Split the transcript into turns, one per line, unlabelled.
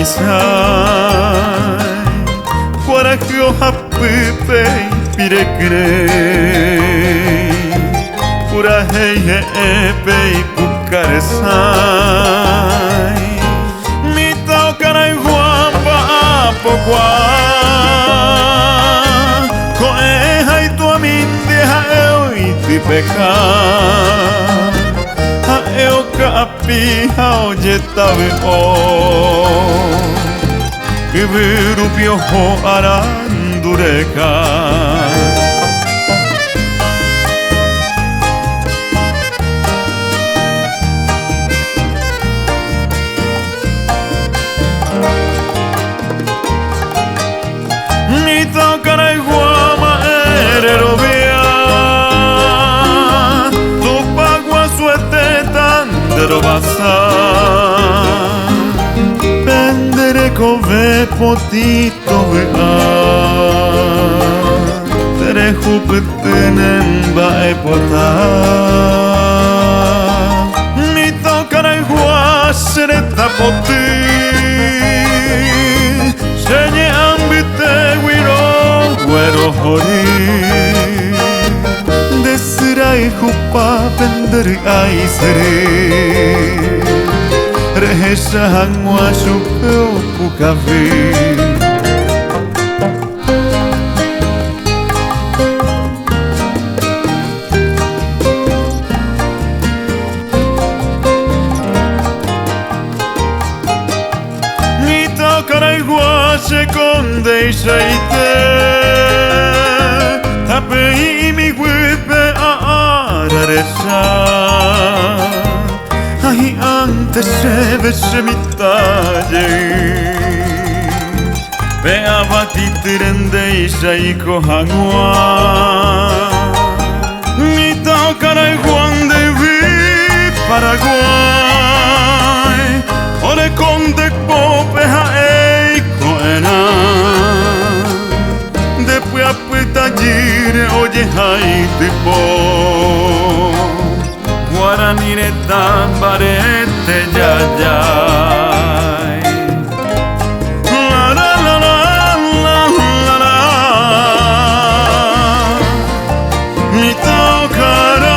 sai Guarda che ho happy piregrei Pura hei pei kukare sai Mi taukanai huamba apogua Ko e hai tua minde ha eu iti peka Ha eu ka api ha o jetawe o Kiburu pioho arandureka Taukanai huama ererovia Tu pagua suete tandero basa Pendere kove potito vea Tere hupetenen bae pota Mi taukanai hua sereta poti Senye ambite wiro Guero hori Desirai hupa penderi aisere Rehesha hangwa shupeo pukavi Taukanai hua se kondeisha ite Tapei mi guipe a araresha Ai ante se vese mitaje Pe abatitirendeisha iko hangua Mi taukanai huan de vi Paraguay Ore konde pope ha eiko ena Depui apita gire oye hai tipo Guarani re tambarete jajai La la la la la la la Mi tocará